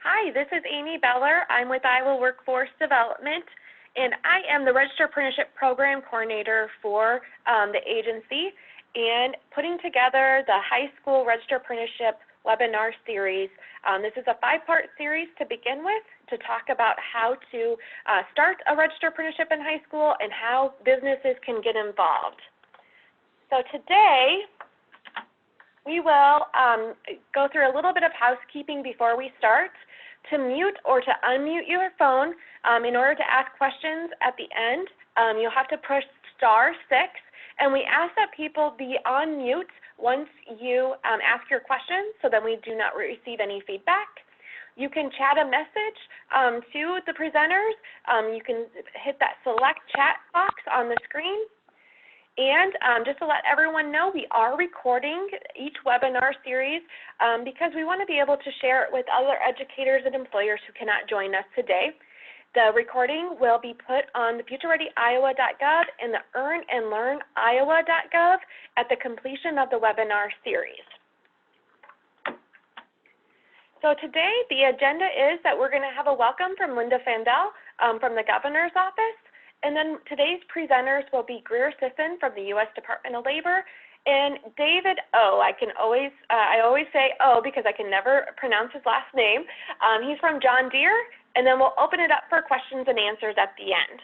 Hi, this is Amy Beller. I'm with Iowa Workforce Development, and I am the Registered Apprenticeship Program Coordinator for the agency, and putting together the High School Registered Apprenticeship webinar series. This is a 5-part series to begin with to talk about how to start a registered apprenticeship in high school and how businesses can get involved. So today, we will go through a little bit of housekeeping before we start. To mute or to unmute your phone in order to ask questions at the end, you'll have to push *6, and we ask that people be on mute once you ask your question so that we do not receive any feedback. You can chat a message to the presenters. You can hit that select chat box on the screen. And just to let everyone know, we are recording each webinar series because we want to be able to share it with other educators and employers who cannot join us today. The recording will be put on the futurereadyiowa.gov and the earnandlearniowa.gov at the completion of the webinar series. So today, the agenda is that we're going to have a welcome from Linda Fandel from the Governor's Office. And then today's presenters will be Greer Sisson from the U.S. Department of Labor and David O. I always say O because I can never pronounce his last name. He's from John Deere, and then we'll open it up for questions and answers at the end.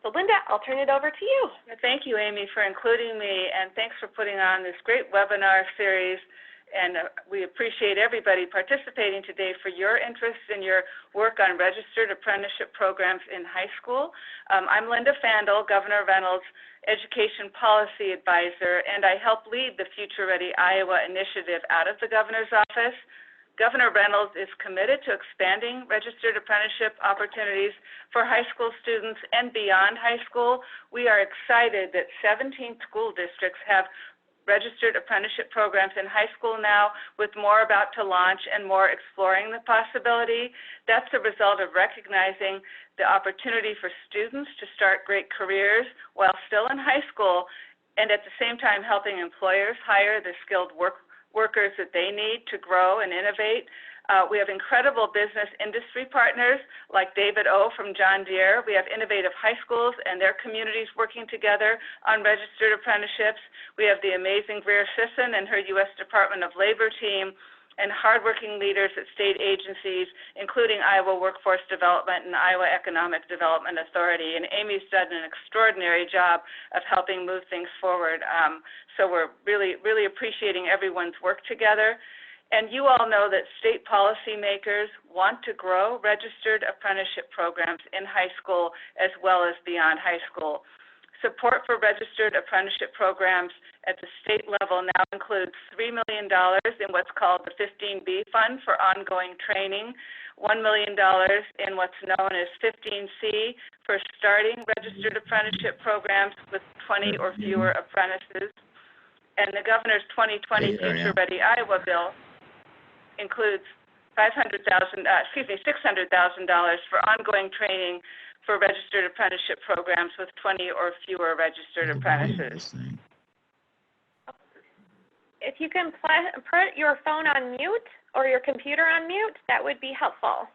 So Linda, I'll turn it over to you. Thank you, Amy, for including me, and thanks for putting on this great webinar series. And we appreciate everybody participating today for your interest in your work on registered apprenticeship programs in high school. I'm Linda Fandel, Governor Reynolds' Education Policy Advisor, and I help lead the Future Ready Iowa initiative out of the Governor's Office. Governor Reynolds is committed to expanding registered apprenticeship opportunities for high school students and beyond high school. We are excited that 17 school districts have registered apprenticeship programs in high school now, with more about to launch and more exploring the possibility. That's a result of recognizing the opportunity for students to start great careers while still in high school, and at the same time helping employers hire the skilled workers that they need to grow and innovate. We have incredible business industry partners like David O. from John Deere. We have innovative high schools and their communities working together on registered apprenticeships. We have the amazing Greer Sisson and her U.S. Department of Labor team, and hardworking leaders at state agencies, including Iowa Workforce Development and Iowa Economic Development Authority. And Amy's done an extraordinary job of helping move things forward. So we're really appreciating everyone's work together. And you all know that state policymakers want to grow registered apprenticeship programs in high school as well as beyond high school. Support for registered apprenticeship programs at the state level now includes $3 million in what's called the 15B Fund for ongoing training, $1 million in what's known as 15C for starting registered apprenticeship programs with 20 or fewer apprentices. And the Governor's 2020 Future Ready Iowa bill includes $600,000 for ongoing training for registered apprenticeship programs with 20 or fewer registered apprentices. If you can put your phone on mute or your computer on mute, that would be helpful.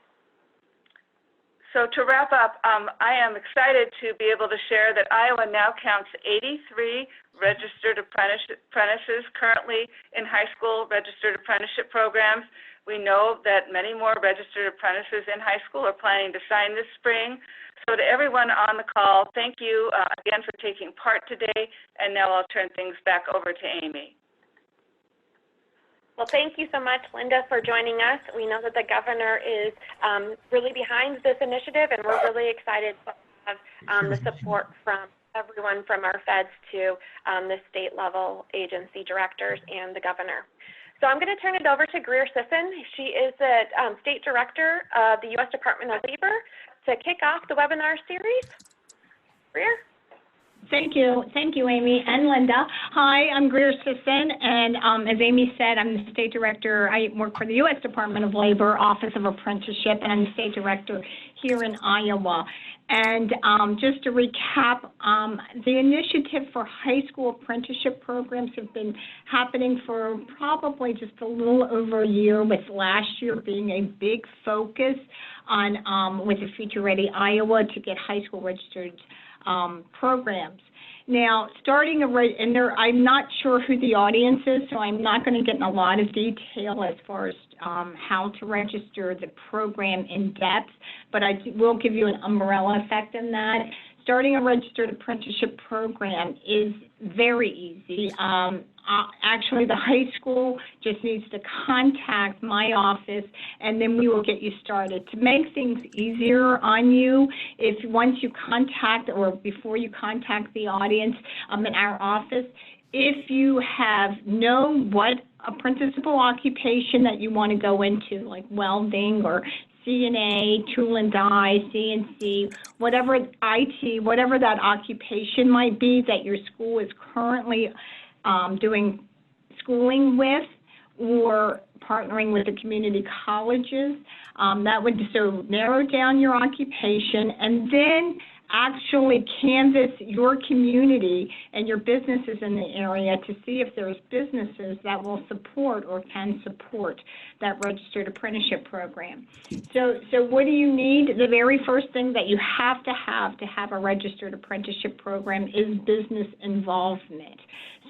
So to wrap up, I am excited to be able to share that Iowa now counts 83 registered apprentices currently in high school registered apprenticeship programs. We know that many more registered apprentices in high school are planning to sign this spring. So to everyone on the call, thank you again for taking part today, and now I'll turn things back over to Amy. Well, thank you so much, Linda, for joining us. We know that the Governor is really behind this initiative, and we're really excited to have the support from everyone from our feds to the state-level agency directors and the Governor. So I'm going to turn it over to Greer Sisson. She is the State Director of the U.S. Department of Labor to kick off the webinar series. Greer? Thank you, Amy and Linda. Hi, I'm Greer Sisson, and as Amy said, I'm the State Director. I work for the U.S. Department of Labor, Office of Apprenticeship, and I'm the State Director here in Iowa. And just to recap, the initiative for high school apprenticeship programs have been happening for probably just a little over a year, with last year being a big focus on with the Future Ready Iowa to get high school registered programs. Now, I'm not sure who the audience is, so I'm not going to get in a lot of detail as far as how to register the program in depth, but I will give you an umbrella effect in that. Starting a registered apprenticeship program is very easy. Actually, the high school just needs to contact my office, and then we will get you started. To make things easier on you, once you contact or before you contact the audience in our office, if you know what apprenticeable occupation that you want to go into, like welding or CNA, tool and die, CNC, whatever IT, whatever that occupation might be that your school is currently doing schooling with or partnering with the community colleges, that would so narrow down your occupation and then actually canvass your community and your businesses in the area to see if there's businesses that will support or can support that registered apprenticeship program. So what do you need? The very first thing that you have to have a registered apprenticeship program is business involvement.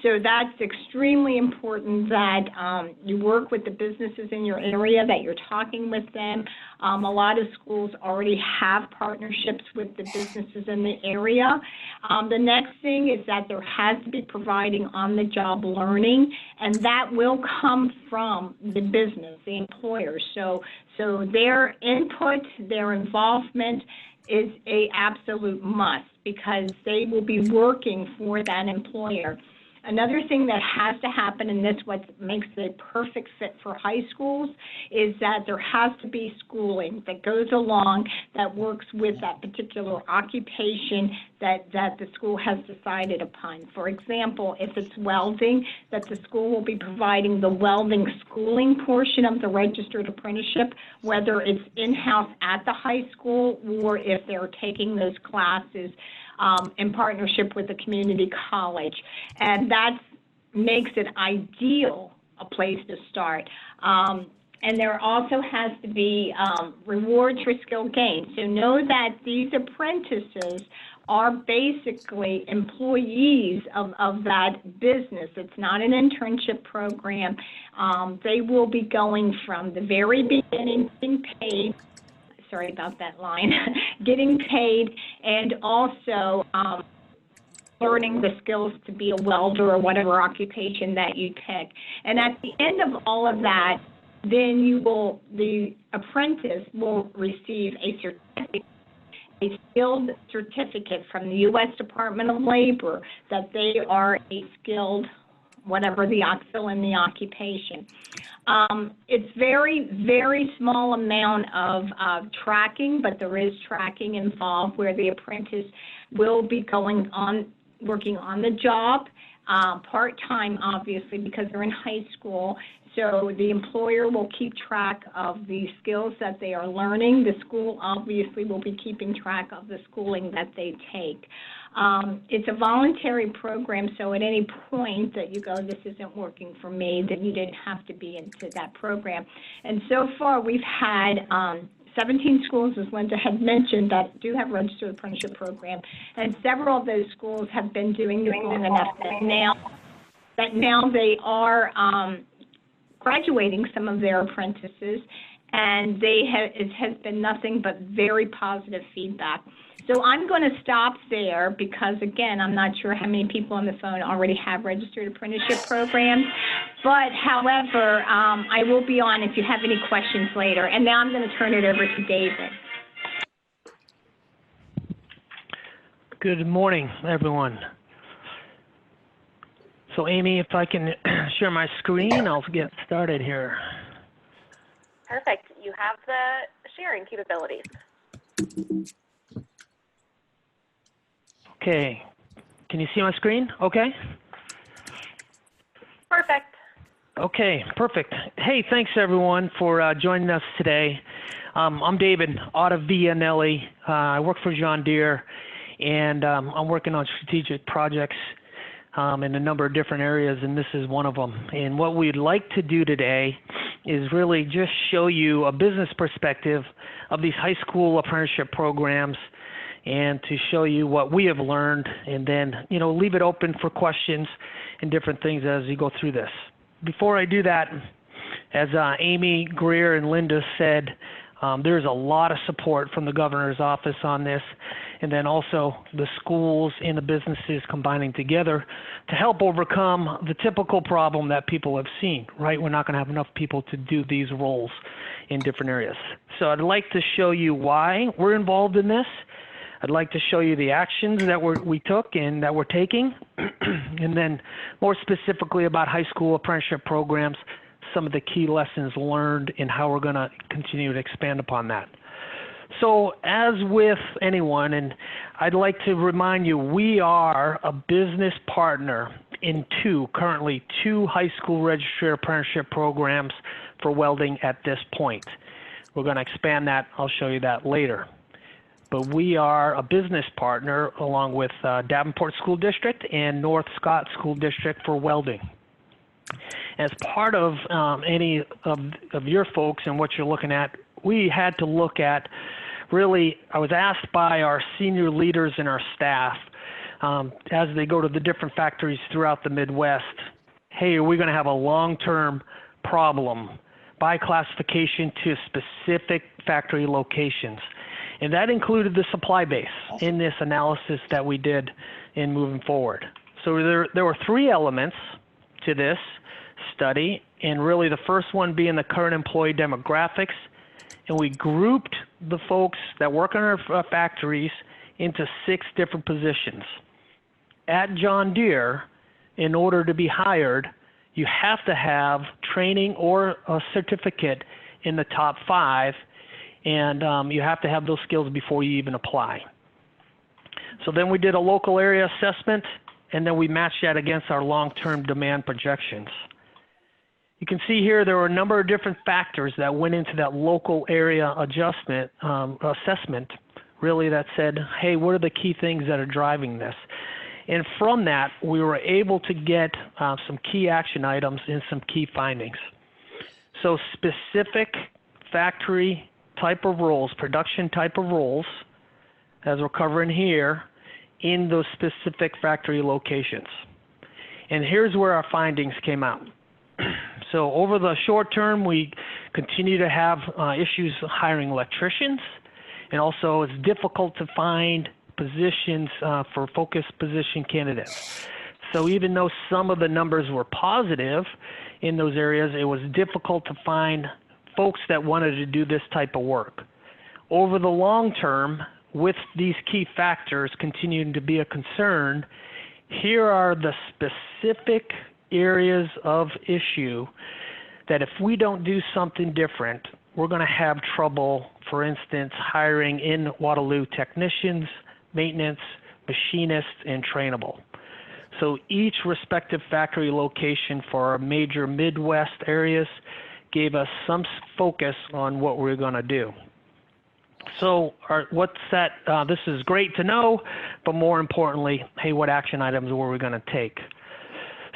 So that's extremely important that you work with the businesses in your area, that you're talking with them. A lot of schools already have partnerships with the businesses in the area. The next thing is that there has to be providing on-the-job learning, and that will come from the business, the employer. So their input, their involvement is an absolute must because they will be working for that employer. Another thing that has to happen, and this what makes it a perfect fit for high schools, is that there has to be schooling that goes along that works with that particular occupation that the school has decided upon. For example, if it's welding, that the school will be providing the welding schooling portion of the registered apprenticeship, whether it's in-house at the high school or if they're taking those classes in partnership with the community college. And that makes it ideal a place to start. And there also has to be rewards for skill gain. So know that these apprentices are basically employees of that business. It's not an internship program. They will be going from the very beginning, getting paid, sorry about that line, getting paid, and also learning the skills to be a welder or whatever occupation that you pick. And at the end of all of that, then the apprentice will receive a certificate, a skilled certificate from the U.S. Department of Labor that they are a skilled, whatever the fill in the occupation. It's very, very small amount of tracking, but there is tracking involved where the apprentice will be working on the job, part-time, obviously, because they're in high school. So the employer will keep track of the skills that they are learning. The school obviously will be keeping track of the schooling that they take. It's a voluntary program, so at any point that you go, this isn't working for me, then you didn't have to be into that program. And so far we've had 17 schools, as Linda had mentioned, that do have registered apprenticeship program, and several of those schools have been doing this long enough that now they are graduating some of their apprentices, and it has been nothing but very positive feedback. So I'm going to stop there because, again, I'm not sure how many people on the phone already have registered apprenticeship programs. But, however, I will be on if you have any questions later. And now I'm going to turn it over to David. Good morning, everyone. So, Amy, if I can share my screen, I'll get started here. Perfect. You have the sharing capabilities. Okay. Can you see my screen? Okay. Perfect. Okay, perfect. Hey, thanks everyone for joining us today. I'm David Ottavianelli. I work for John Deere, and I'm working on strategic projects in a number of different areas, and this is one of them. And what we'd like to do today is really just show you a business perspective of these high school apprenticeship programs, and to show you what we have learned, and then leave it open for questions and different things as you go through this. Before I do that, as Amy, Greer, and Linda said, there's a lot of support from the governor's office on this, and then also the schools and the businesses combining together to help overcome the typical problem that people have seen, right? We're not going to have enough people to do these roles in different areas. So I'd like to show you why we're involved in this. I'd like to show you the actions that we took and that we're taking, and then more specifically about high school apprenticeship programs, some of the key lessons learned and how we're going to continue to expand upon that. So as with anyone, and I'd like to remind you, we are a business partner in currently two high school registered apprenticeship programs for welding at this point. We're going to expand that. I'll show you that later. But we are a business partner along with Davenport School District and North Scott School District for welding. As part of any of your folks and what you're looking at, we had to look at I was asked by our senior leaders and our staff as they go to the different factories throughout the Midwest, hey, are we going to have a long-term problem by classification to specific factory locations? And that included the supply base in this analysis that we did in moving forward. So there were three elements to this study, and really the first one being the current employee demographics. And we grouped the folks that work in our factories into 6 different positions. At John Deere, in order to be hired, you have to have training or a certificate in the top 5, and you have to have those skills before you even apply. So then we did a local area assessment, and then we matched that against our long-term demand projections. You can see here there were a number of different factors that went into that local area assessment, really, that said, hey, what are the key things that are driving this? And from that, we were able to get some key action items and some key findings. So specific factory type of roles, production type of roles, as we're covering here, in those specific factory locations. And here's where our findings came out. So over the short term, we continue to have issues hiring electricians, and also it's difficult to find positions for focused position candidates. So even though some of the numbers were positive in those areas, it was difficult to find folks that wanted to do this type of work. Over the long term, with these key factors continuing to be a concern, here are the specific areas of issue that if we don't do something different, we're going to have trouble, for instance, hiring in Waterloo technicians, maintenance, machinists, and trainable. So each respective factory location for our major Midwest areas gave us some focus on what we're going to do. So what's that? This is great to know, but more importantly, hey, what action items were we going to take?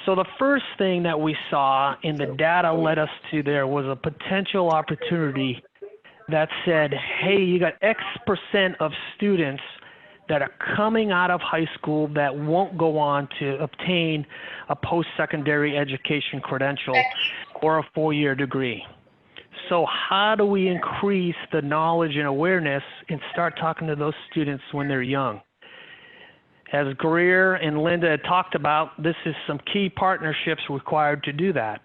So the first thing that we saw in the data led us to there was a potential opportunity that said, hey, you got X% of students that are coming out of high school that won't go on to obtain a post-secondary education credential or a 4-year degree. So how do we increase the knowledge and awareness and start talking to those students when they're young? As Greer and Linda had talked about, this is some key partnerships required to do that,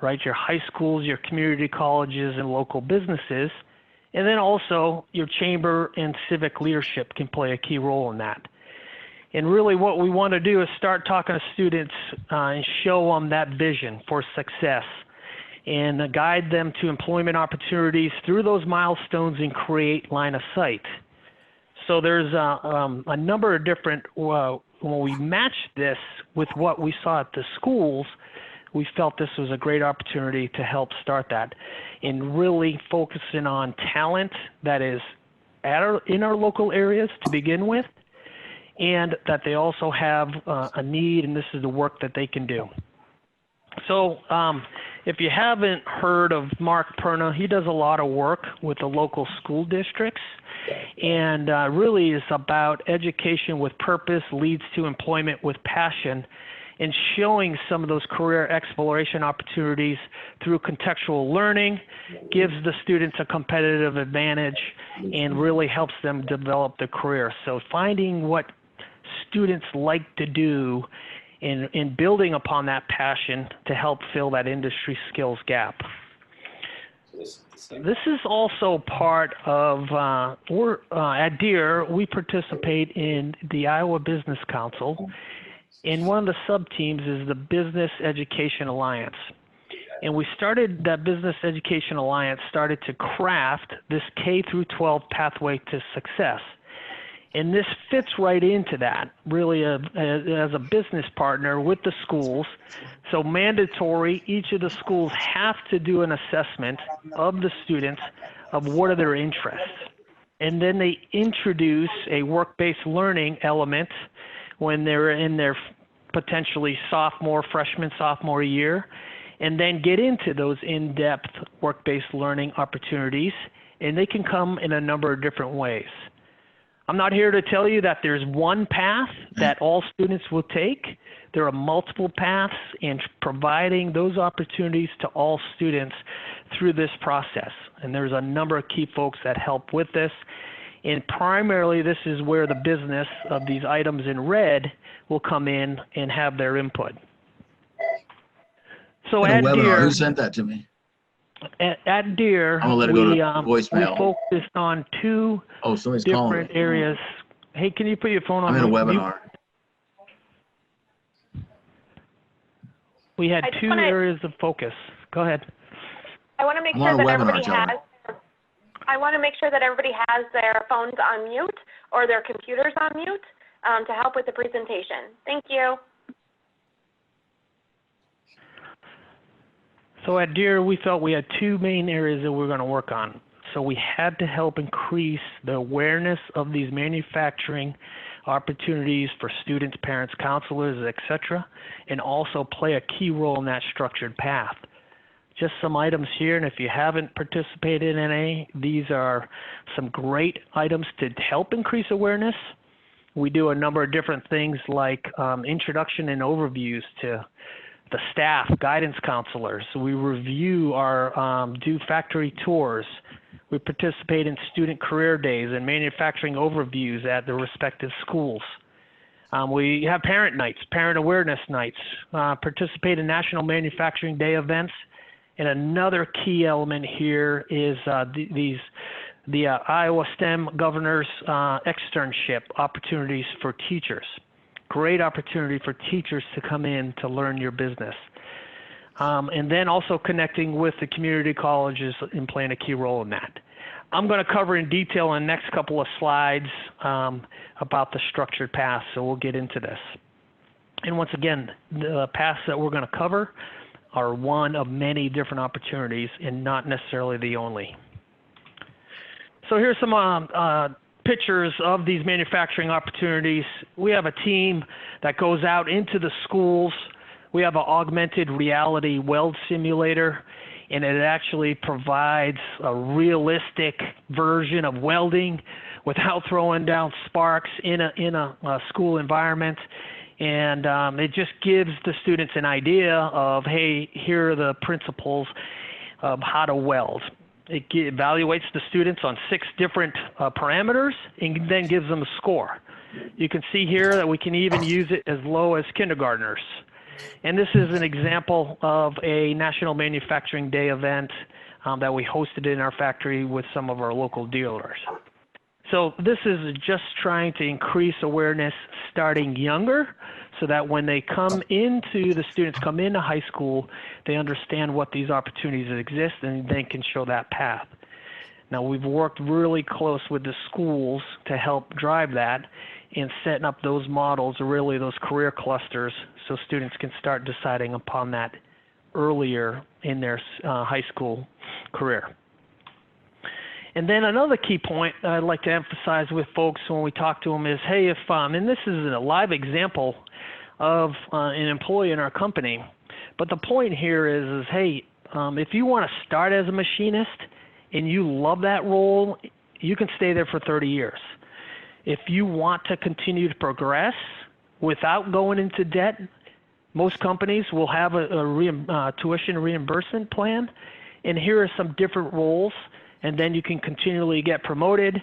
right? Your high schools, your community colleges, and local businesses. And then also your chamber and civic leadership can play a key role in that. And really what we want to do is start talking to students and show them that vision for success and guide them to employment opportunities through those milestones and create line of sight. So there's a number of different when we matched this with what we saw at the schools, we felt this was a great opportunity to help start that and really focusing on talent that is in our local areas to begin with, and that they also have a need, and this is the work that they can do. So if you haven't heard of Mark Perna, he does a lot of work with the local school districts, and really is about education with purpose leads to employment with passion, and showing some of those career exploration opportunities through contextual learning, gives the students a competitive advantage, and really helps them develop their career. So finding what students like to do in building upon that passion to help fill that industry skills gap. This is also part of, at DEER, we participate in the Iowa Business Council, and one of the sub-teams is the Business Education Alliance. And we started, that Business Education Alliance started to craft this K through 12 pathway to success. And this fits right into that, really, as a business partner with the schools. So mandatory, each of the schools have to do an assessment of the students of what are their interests. And then they introduce a work-based learning element when they're in their potentially freshman, sophomore year, and then get into those in-depth work-based learning opportunities. And they can come in a number of different ways. I'm not here to tell you that there's one path that all students will take. There are multiple paths, and providing those opportunities to all students through this process. And there's a number of key folks that help with this. And primarily, this is where the business of these items in red will come in and have their input. So at DEER, who sent that to me? At DEER, I'm gonna let it go to voicemail. we focused on two different areas. Hey, can you put your phone on? I'm in a webinar. We had two areas of focus. Go ahead. I want to make sure that everybody has. I want to make sure that everybody has their phones on mute or their computers on mute to help with the presentation. Thank you. So at DEER, we felt we had two main areas that we were going to work on. So we had to help increase the awareness of these manufacturing opportunities for students, parents, counselors, etc., and also play a key role in that structured path. Just some items here, and if you haven't participated in any, these are some great items to help increase awareness. We do a number of different things like introduction and overviews to the staff, guidance counselors. We review our, do factory tours. We participate in student career days and manufacturing overviews at the respective schools. We have parent nights, parent awareness nights, participate in National Manufacturing Day events. And another key element here is the Iowa STEM Governor's externship opportunities for teachers. Great opportunity for teachers to come in to learn your business. And then also connecting with the community colleges and playing a key role in that. I'm going to cover in detail in the next couple of slides about the structured path, so we'll get into this. And once again, the paths that we're going to cover are one of many different opportunities and not necessarily the only. So here's some pictures of these manufacturing opportunities. We have a team that goes out into the schools. We have an augmented reality weld simulator, and it actually provides a realistic version of welding without throwing down sparks in a school environment. And it just gives the students an idea of, hey, here are the principles of how to weld. It evaluates the students on 6 different parameters and then gives them a score. You can see here that we can even use it as low as kindergartners. And this is an example of a National Manufacturing Day event that we hosted in our factory with some of our local dealers. So this is just trying to increase awareness starting younger so that when they come into, the students come into high school, they understand what these opportunities exist and they can show that path. Now, we've worked really close with the schools to help drive that and setting up those models, or really those career clusters, so students can start deciding upon that earlier in their high school career. And then another key point I'd like to emphasize with folks when we talk to them is, hey, if, and this is a live example of an employee in our company, but the point here is hey, if you want to start as a machinist and you love that role, you can stay there for 30 years. If you want to continue to progress without going into debt, most companies will have a tuition reimbursement plan, and here are some different roles, and then you can continually get promoted,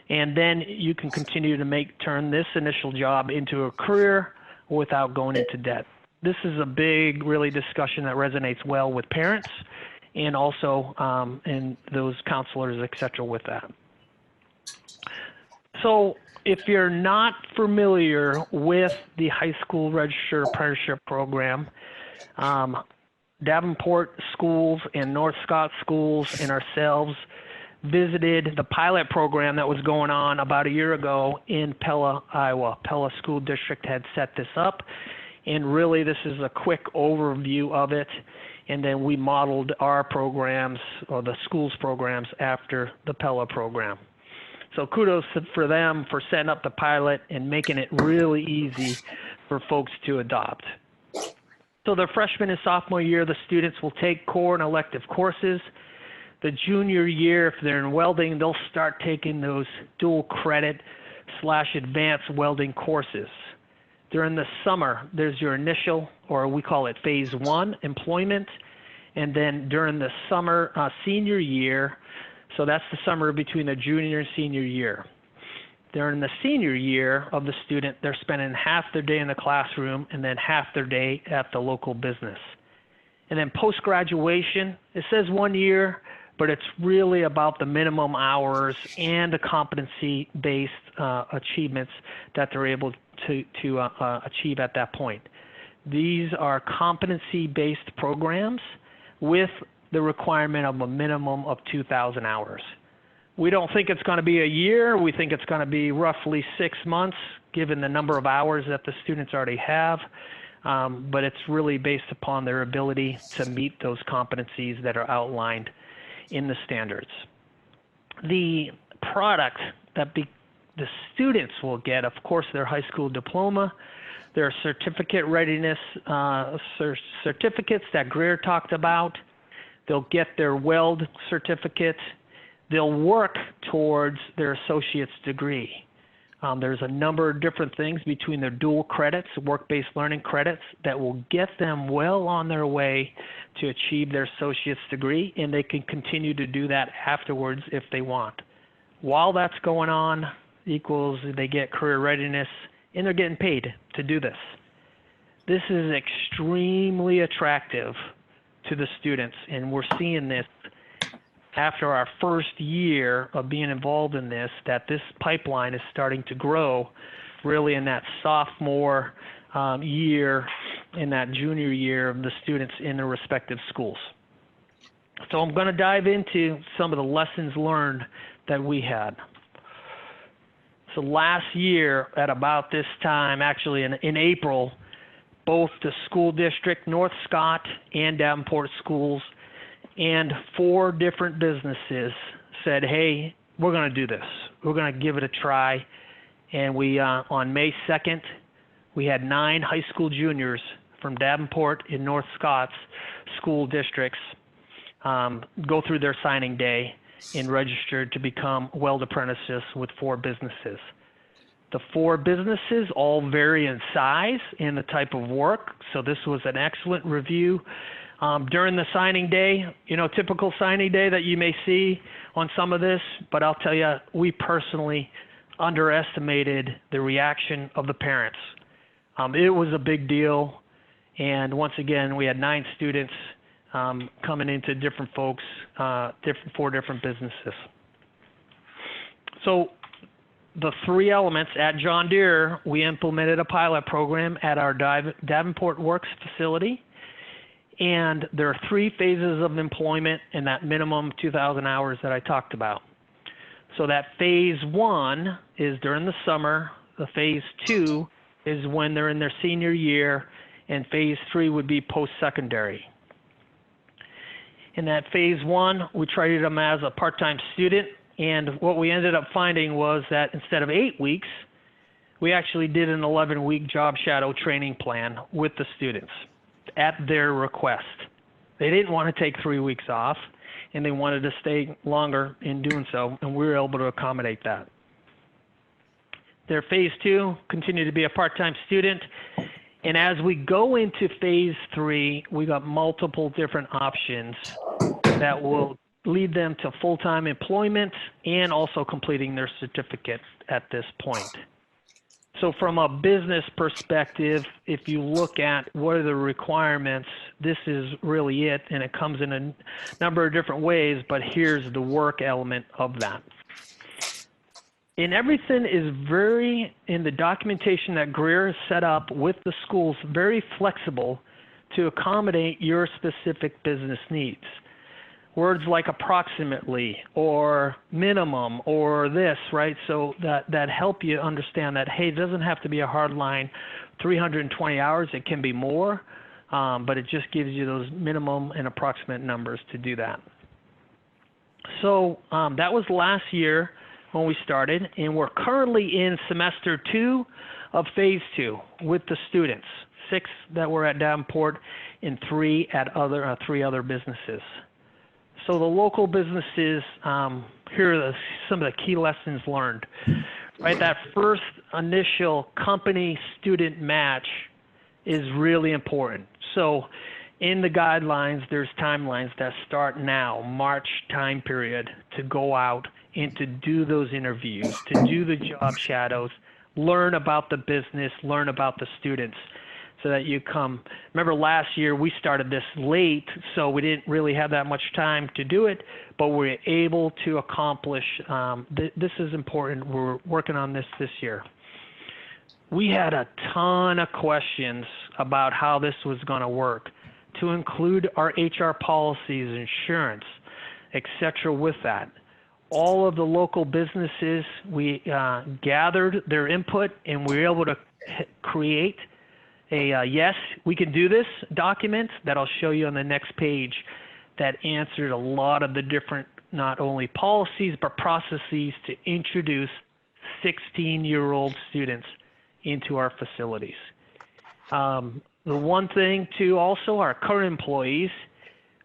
and then you can continue to turn this initial job into a career without going into debt. This is a big, really discussion that resonates well with parents and also and those counselors, et cetera, with that. So if you're not familiar with the high school registered apprenticeship program, Davenport schools and North Scott schools and ourselves visited the pilot program that was going on about a year ago in Pella, Iowa. Pella School District had set this up, and really this is a quick overview of it, and then we modeled our programs, or the school's programs, after the Pella program. So kudos for them for setting up the pilot and making it really easy for folks to adopt. So their freshman and sophomore year, the students will take core and elective courses. The junior year, if they're in welding, they'll start taking those dual credit / advanced welding courses. During the summer, there's your initial, or we call it phase 1, employment. And then during the summer senior year, so that's the summer between the junior and senior year. During the senior year of the student, they're spending half their day in the classroom and then half their day at the local business. And then post-graduation, it says 1 year, but it's really about the minimum hours and the competency-based achievements that they're able to achieve at that point. These are competency-based programs with the requirement of a minimum of 2,000 hours. We don't think it's going to be a year. We think it's going to be roughly 6 months, given the number of hours that the students already have. But it's really based upon their ability to meet those competencies that are outlined in the standards. The product that the students will get, of course, their high school diploma, their certificate readiness certificates that Greer talked about. They'll get their weld certificate. They'll work towards their associate's degree. There's a number of different things between their dual credits, work-based learning credits, that will get them well on their way to achieve their associate's degree, and they can continue to do that afterwards if they want. While that's going on, equals they get career readiness, and they're getting paid to do this. This is extremely attractive to the students, and we're seeing this after our first year of being involved in this, that this pipeline is starting to grow really in that sophomore year and that junior year of the students in their respective schools. So I'm going to dive into some of the lessons learned that we had. So last year at about this time, actually in April, both the school district, North Scott and Davenport schools, and 4 different businesses said, hey, we're going to do this. We're going to give it a try. And we, on May 2nd, we had 9 high school juniors from Davenport and North Scott's school districts go through their signing day and registered to become weld apprentices with 4 businesses. The 4 businesses all vary in size and the type of work, so this was an excellent review. During the signing day, typical signing day that you may see on some of this, but I'll tell you, we personally underestimated the reaction of the parents. It was a big deal, and once again, we had 9 students coming into different folks, 4 different businesses. So the 3 elements at John Deere, we implemented a pilot program at our Davenport Works facility. And there are 3 phases of employment in that minimum 2,000 hours that I talked about. So that phase 1 is during the summer. The phase 2 is when they're in their senior year, and phase 3 would be post-secondary. In that phase 1, we treated them as a part-time student, and what we ended up finding was that instead of 8 weeks, we actually did an 11-week job shadow training plan with the students at their request. They didn't want to take 3 weeks off, and they wanted to stay longer in doing so, and we were able to accommodate that. Their phase 2 continued to be a part-time student, and as we go into phase 3, we got multiple different options that will lead them to full-time employment and also completing their certificate at this point. So from a business perspective, if you look at what are the requirements, this is really it, and it comes in a number of different ways, but here's the work element of that. And everything is very, in the documentation that Greer has set up with the schools, very flexible to accommodate your specific business needs. Words like approximately or minimum or this, right? So that help you understand that, hey, it doesn't have to be a hard line 320 hours. It can be more, but it just gives you those minimum and approximate numbers to do that. So that was last year when we started, and we're currently in semester 2 of phase 2 with the students, 6 that were at Davenport and 3 at three other businesses. So the local businesses, here are some of the key lessons learned. Right, that first initial company-student match is really important. So in the guidelines, there's timelines that start now, March time period, to go out and to do those interviews, to do the job shadows, learn about the business, learn about the students, so that you come. Remember last year we started this late, so we didn't really have that much time to do it, but we're able to accomplish, this is important, we're working on this year. We had a ton of questions about how this was gonna work, to include our HR policies, insurance, etc. with that. All of the local businesses, we gathered their input and we were able to create a yes, we can do this document that I'll show you on the next page that answered a lot of the different, not only policies, but processes to introduce 16-year-old students into our facilities. The one thing too, also our current employees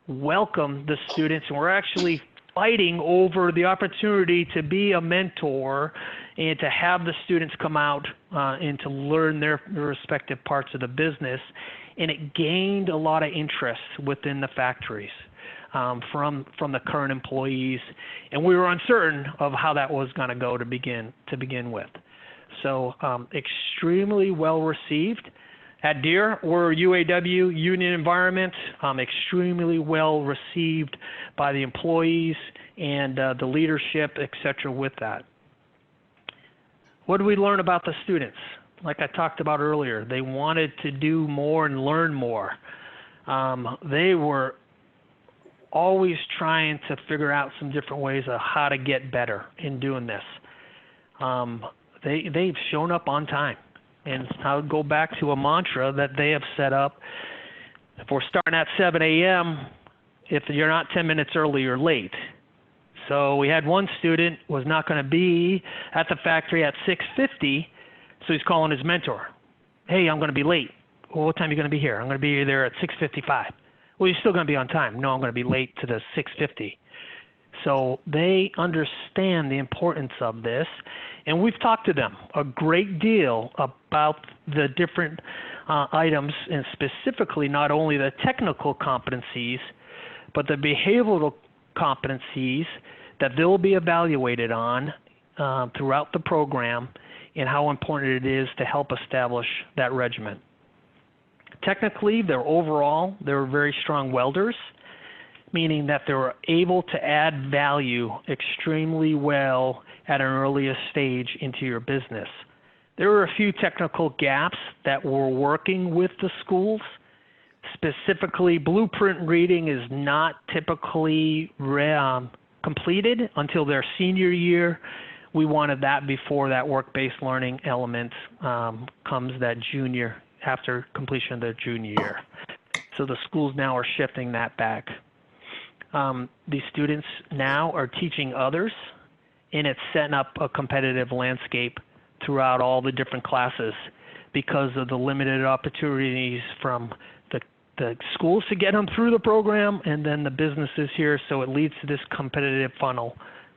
welcome the students, and we're actually fighting over the opportunity to be a mentor and to have the students come out and to learn their respective parts of the business. And it gained a lot of interest within the factories from the current employees. And we were uncertain of how that was going to go to begin with. So extremely well received. At Deere, we're UAW, union environment, extremely well received by the employees and the leadership, et cetera, with that. What did we learn about the students? Like I talked about earlier, they wanted to do more and learn more. They were always trying to figure out some different ways of how to get better in doing this. They've shown up on time. And I'll go back to a mantra that they have set up. If we're starting at 7 a.m., if you're not 10 minutes early, you're late. So we had one student was not going to be at the factory at 6:50, so he's calling his mentor. Hey, I'm going to be late. Well, what time are you going to be here? I'm going to be there at 6:55. Well, you're still going to be on time. No, I'm going to be late to the 6:50. So they understand the importance of this, and we've talked to them a great deal about the different items, and specifically not only the technical competencies, but the behavioral competencies that they'll be evaluated on throughout the program, and how important it is to help establish that regimen. Technically, they're very strong welders, meaning that they were able to add value extremely well at an earliest stage into your business. There were a few technical gaps that we're working with the schools. Specifically, blueprint reading is not typically completed until their senior year. We wanted that before that work-based learning element comes that junior, after completion of their junior year. So the schools now are shifting that back. These students now are teaching others, and it's setting up a competitive landscape throughout all the different classes because of the limited opportunities from the schools to get them through the program and then the businesses here. So it leads to this competitive funnel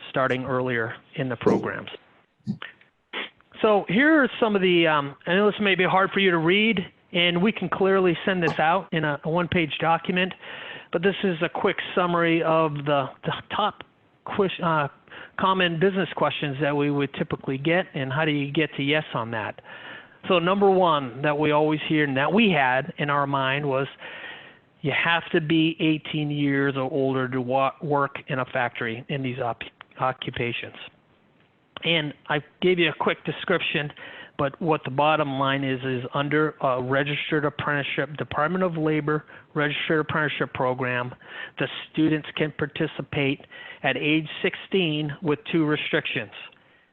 starting earlier in the programs. So here are some of the, I know this may be hard for you to read, and we can clearly send this out in a one-page document, but this is a quick summary of the top common business questions that we would typically get, and how do you get to yes on that. So number one that we always hear and that we had in our mind was you have to be 18 years or older to work in a factory in these occupations. And I gave you a quick description, but what the bottom line is under a registered apprenticeship, Department of Labor registered apprenticeship program, the students can participate at age 16 with two restrictions.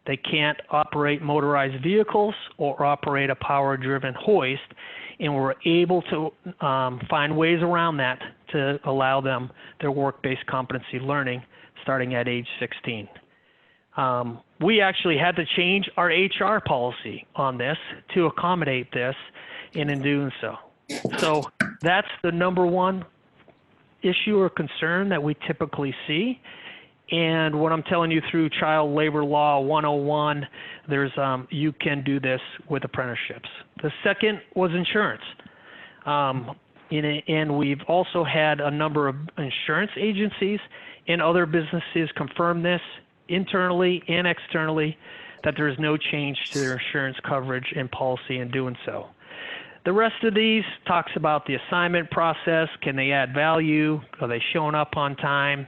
They can't operate motorized vehicles or operate a power-driven hoist, and we're able to find ways around that to allow them their work-based competency learning starting at age 16. We actually had to change our HR policy on this to accommodate this, and in doing so. So that's the number one issue or concern that we typically see. And what I'm telling you through Child Labor Law 101, there's you can do this with apprenticeships. The second was insurance. And we've also had a number of insurance agencies and other businesses confirm this internally and externally, that there is no change to their insurance coverage and policy in doing so. The rest of these talks about the assignment process. Can they add value? Are they showing up on time?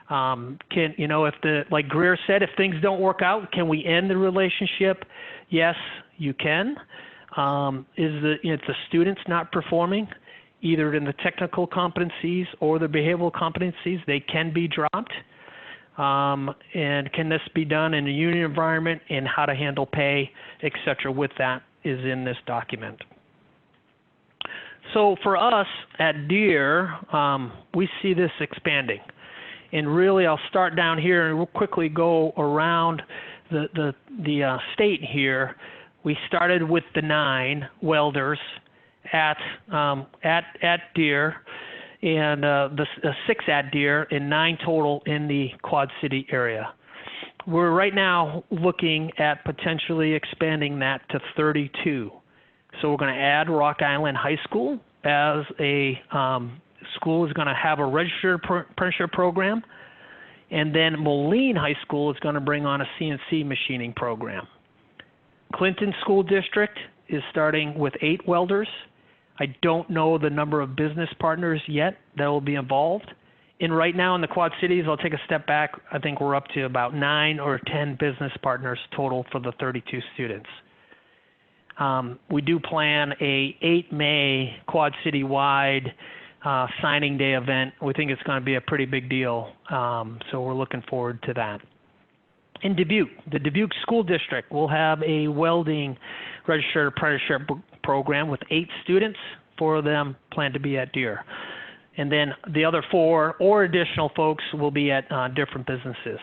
Can, you know, if like Greer said, if things don't work out, can we end the relationship? Yes, you can. If the student's not performing, either in the technical competencies or the behavioral competencies, they can be dropped. And can this be done in a union environment, and how to handle pay, et cetera, with that is in this document. So for us at DEER, we see this expanding. And really, I'll start down here and we'll quickly go around the state here. We started with the 9 welders at DEER, and the 6 at DEER, and 9 total in the Quad City area. We're right now looking at potentially expanding that to 32. So we're going to add Rock Island High School as a school is going to have a registered apprenticeship program, and then Moline High School is going to bring on a CNC machining program. Clinton School District is starting with 8 welders. I don't know the number of business partners yet that will be involved. And right now in the Quad Cities, I'll take a step back, I think we're up to about 9 or 10 business partners total for the 32 students. We do plan a 8 May Quad City-wide signing day event. We think it's going to be a pretty big deal, so we're looking forward to that. In Dubuque, the Dubuque School District will have a welding registered apprenticeship program with 8 students. 4 of them plan to be at DEER. And then the other 4 or additional folks will be at different businesses.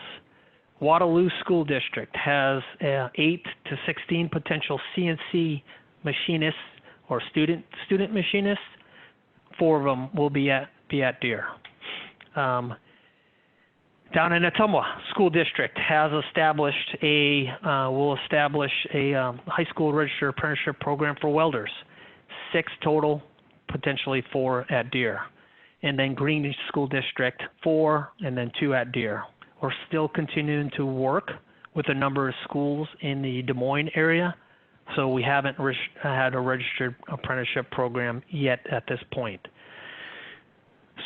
Waterloo School District has 8 to 16 potential CNC machinists or student machinists. 4 of them will be at DEER. Down in Ottumwa, School District has established will establish a high school registered apprenticeship program for welders. 6 total, potentially 4 at DEER. And then Greenwich School District, 4, and then 2 at DEER. We're still continuing to work with a number of schools in the Des Moines area, so we haven't had a registered apprenticeship program yet at this point.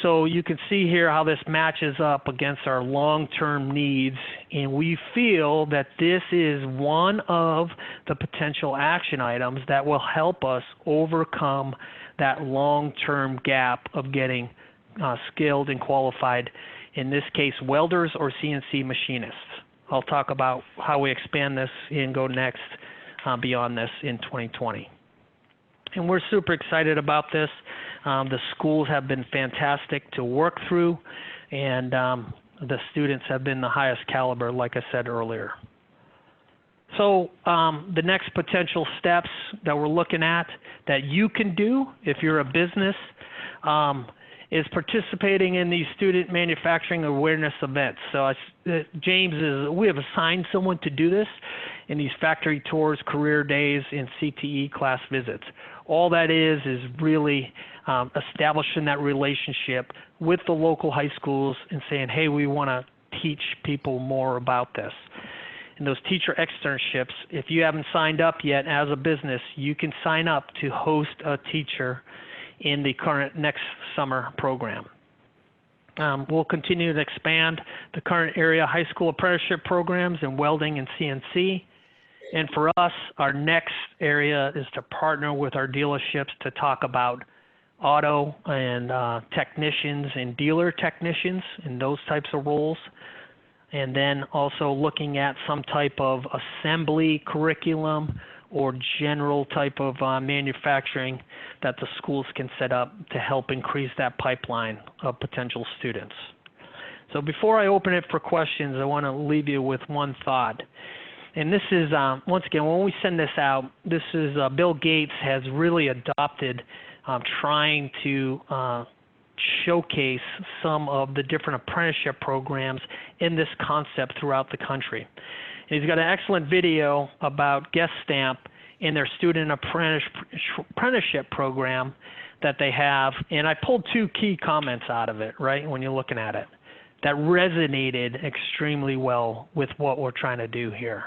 So you can see here how this matches up against our long-term needs, and we feel that this is one of the potential action items that will help us overcome that long-term gap of getting skilled and qualified in this case, welders or CNC machinists. I'll talk about how we expand this and go next beyond this in 2020. And we're super excited about this. The schools have been fantastic to work through, and the students have been the highest caliber, like I said earlier. So the next potential steps that we're looking at that you can do if you're a business is participating in these student manufacturing awareness events. So we have assigned someone to do this in these factory tours, career days, and CTE class visits. All that is really establishing that relationship with the local high schools and saying, hey, we want to teach people more about this. And those teacher externships, if you haven't signed up yet as a business, you can sign up to host a teacher in the current next summer program. We'll continue to expand the current area high school apprenticeship programs in welding and CNC. And for us, our next area is to partner with our dealerships to talk about auto and technicians and dealer technicians and those types of roles. And then also looking at some type of assembly curriculum or general type of manufacturing that the schools can set up to help increase that pipeline of potential students. So before I open it for questions, I want to leave you with one thought. And this is, once again, when we send this out, this is Bill Gates has really adopted trying to showcase some of the different apprenticeship programs in this concept throughout the country. And he's got an excellent video about Guest Stamp in their student apprenticeship program that they have. And I pulled two key comments out of it, right, when you're looking at it, that resonated extremely well with what we're trying to do here.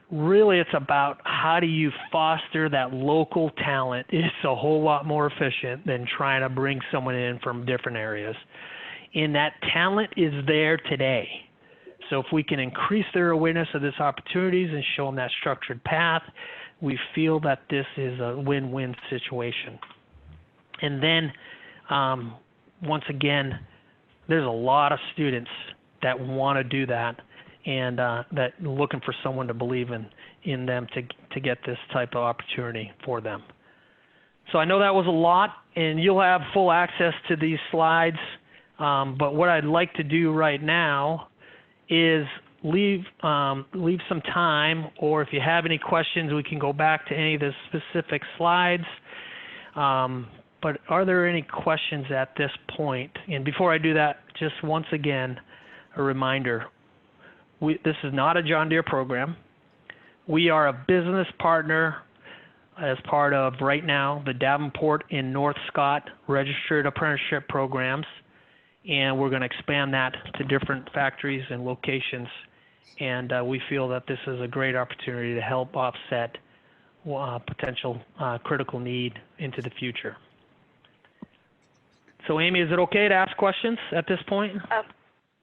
Really, it's about how do you foster that local talent. It's a whole lot more efficient than trying to bring someone in from different areas. And that talent is there today. So if we can increase their awareness of these opportunities and show them that structured path, we feel that this is a win-win situation. And then, once again, there's a lot of students that want to do that and that looking for someone to believe in them to get this type of opportunity for them. So I know that was a lot, and you'll have full access to these slides, but what I'd like to do right now is leave some time, or if you have any questions, we can go back to any of the specific slides. But are there any questions at this point? And before I do that, just once again, a reminder, this is not a John Deere program. We are a business partner as part of, right now, the Davenport and North Scott Registered Apprenticeship programs, and we're going to expand that to different factories and locations, and we feel that this is a great opportunity to help offset potential critical need into the future. So Amy, is it okay to ask questions at this point?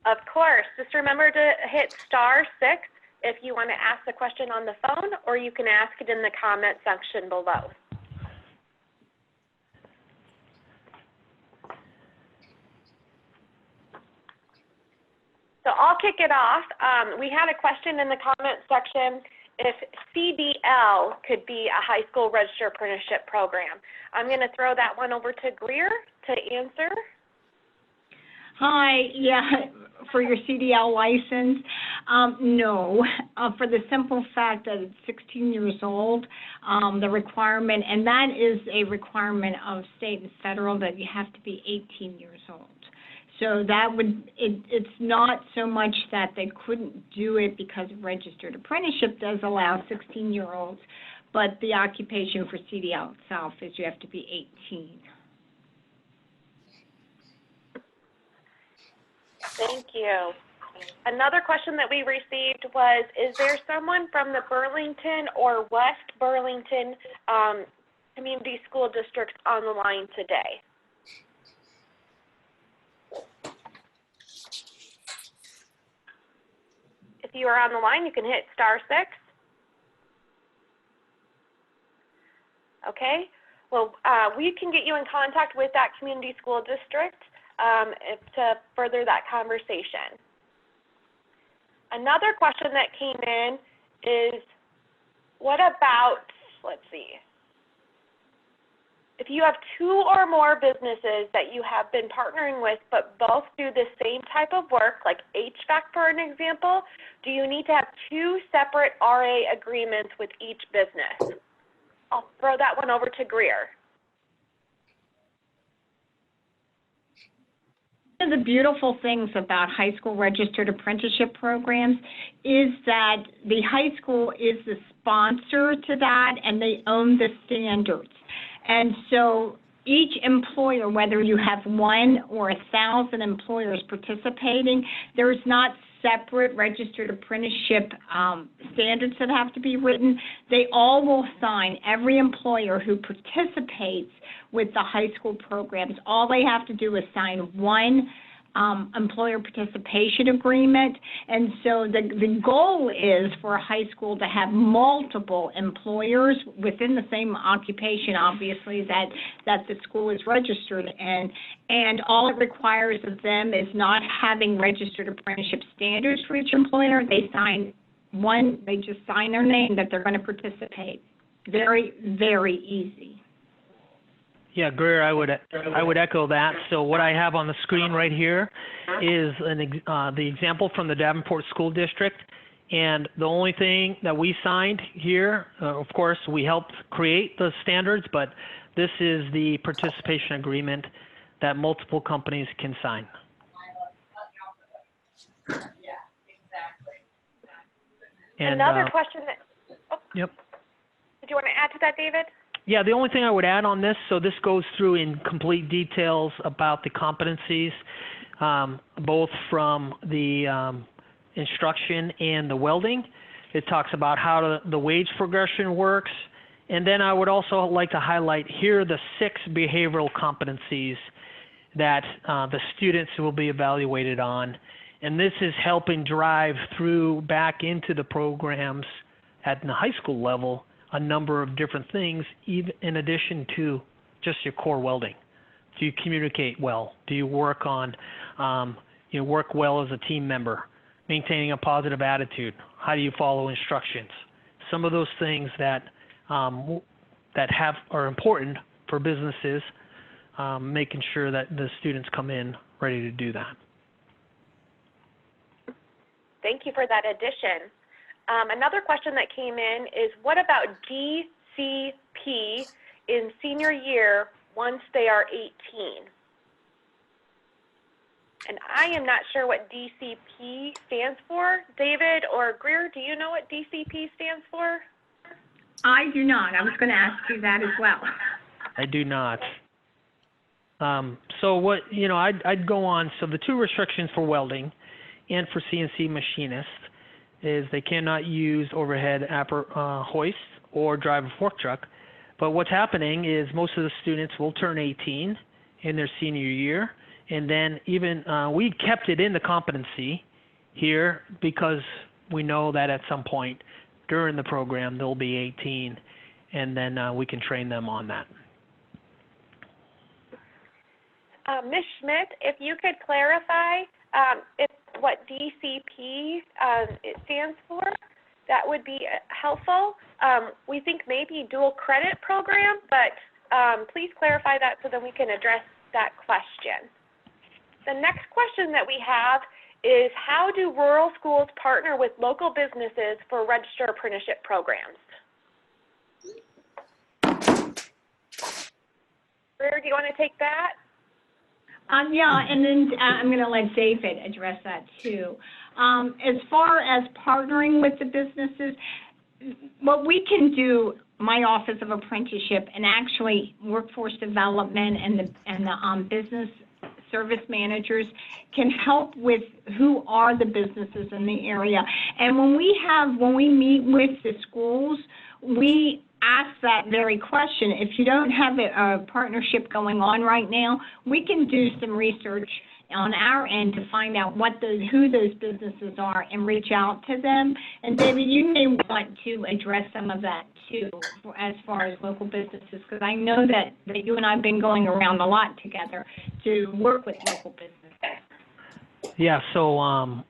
Of course. Just remember to hit *6 if you want to ask the question on the phone, or you can ask it in the comment section below. So I'll kick it off. We had a question in the comment section if CDL could be a high school registered apprenticeship program. I'm going to throw that one over to Greer to answer. Hi, yeah, for your CDL license, no, for the simple fact that it's 16 years old, the requirement, and that is a requirement of state and federal that you have to be 18 years old. So that it's not so much that they couldn't do it because registered apprenticeship does allow 16-year-olds, but the occupation for CDL itself is you have to be 18. Thank you. Another question that we received was, is there someone from the Burlington or West Burlington community school districts on the line today? If you are on the line, you can hit *6. Okay. Well, we can get you in contact with that community school district. to further that conversation. Another question that came in is, what about, let's see, if you have 2 or more businesses that you have been partnering with but both do the same type of work, like HVAC for an example, do you need to have 2 separate RA agreements with each business? I'll throw that one over to Greer. One of the beautiful things about high school registered apprenticeship programs is that the high school is the sponsor to that and they own the standards. And so each employer, whether you have 1 or 1,000 employers participating, there's not separate registered apprenticeship standards that have to be written. They all will sign, every employer who participates with the high school programs, all they have to do is sign 1 employer participation agreement. And so the goal is for a high school to have multiple employers within the same occupation, obviously, that the school is registered in. And all it requires of them is not having registered apprenticeship standards for each employer. They just sign their name that they're going to participate. Very, very easy. Yeah, Greer, I would echo that. So what I have on the screen right here is the example from the Davenport School District, and the only thing that we signed here, of course, we helped create the standards, but this is the participation agreement that multiple companies can sign. And, another question that, Yep. Did you want to add to that, David? Yeah, the only thing I would add on this, so this goes through in complete details about the competencies, both from the instruction and the welding. It talks about how the wage progression works. And then I would also like to highlight here are the 6 behavioral competencies that the students will be evaluated on. And this is helping drive through back into the programs at the high school level a number of different things, even in addition to just your core welding. Do you communicate well? Do you work on, work well as a team member? Maintaining a positive attitude? How do you follow instructions? Some of those things that are important for businesses, making sure that the students come in ready to do that. Thank you for that addition. Another question that came in is, what about DCP in senior year once they are 18? And I am not sure what DCP stands for. David or Greer, do you know what DCP stands for? I do not. I was going to ask you that as well. I do not. So what, I'd go on. So the 2 restrictions for welding and for CNC machinists is they cannot use overhead hoist or drive a fork truck. But what's happening is most of the students will turn 18 in their senior year, and then even we kept it in the competency here because we know that at some point during the program they'll be 18, and then we can train them on that. Ms. Schmidt, if you could clarify what DCP it stands for, that would be helpful. We think maybe dual credit program, but please clarify that so that we can address that question. The next question that we have is, how do rural schools partner with local businesses for registered apprenticeship programs? Greer, do you want to take that? Yeah, and then I'm going to let David address that too. As far as partnering with the businesses, what we can do, my Office of Apprenticeship and actually Workforce Development and the business service managers can help with who are the businesses in the area. And when we meet with the schools, we ask that very question. If you don't have a partnership going on right now, we can do some research on our end to find out who those businesses are and reach out to them. And David, you may want to address some of that too, as far as local businesses, because I know that you and I have been going around a lot together to work with local businesses. Yeah, so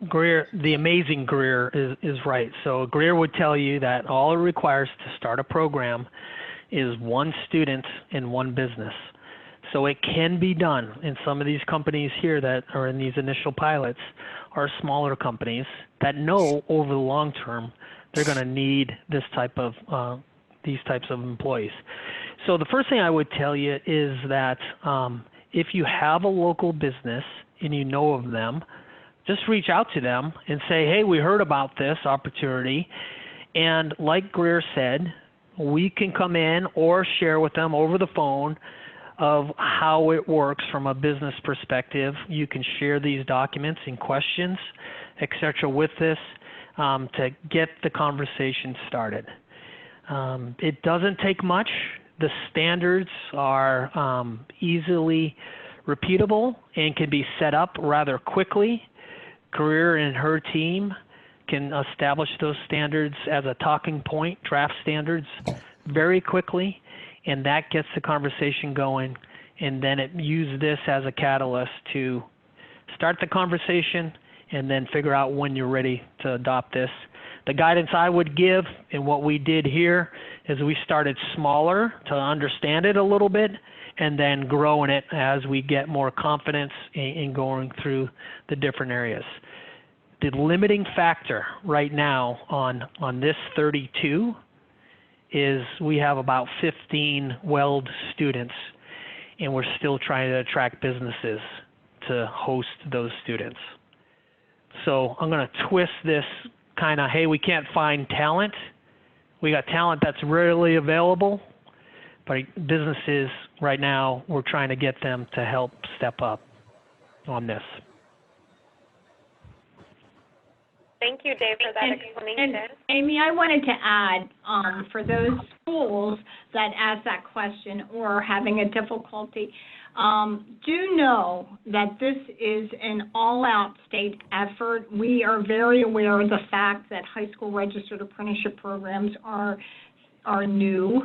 Greer, the amazing Greer is right. So Greer would tell you that all it requires to start a program is one student in one business. So it can be done. And some of these companies here that are in these initial pilots are smaller companies that know over the long term they're going to need these types of employees. So the first thing I would tell you is that if you have a local business and you know of them, just reach out to them and say, hey, we heard about this opportunity. And like Greer said, we can come in or share with them over the phone of how it works from a business perspective. You can share these documents and questions, etc., with this to get the conversation started. It doesn't take much. The standards are easily repeatable and can be set up rather quickly. Greer and her team can establish those standards as a talking point, draft standards, very quickly, and that gets the conversation going, and then use this as a catalyst to start the conversation and then figure out when you're ready to adopt this. The guidance I would give and what we did here is we started smaller to understand it a little bit and then growing it as we get more confidence in going through the different areas. The limiting factor right now on this 32 is we have about 15 WELD students, and we're still trying to attract businesses to host those students. So I'm going to twist this kind of, hey, we can't find talent. We got talent that's readily available, but businesses right now, we're trying to get them to help step up on this. Thank you, Dave, for that explanation. And Amy, I wanted to add, for those schools that ask that question or are having a difficulty, do know that this is an all-out state effort. We are very aware of the fact that high school registered apprenticeship programs are new,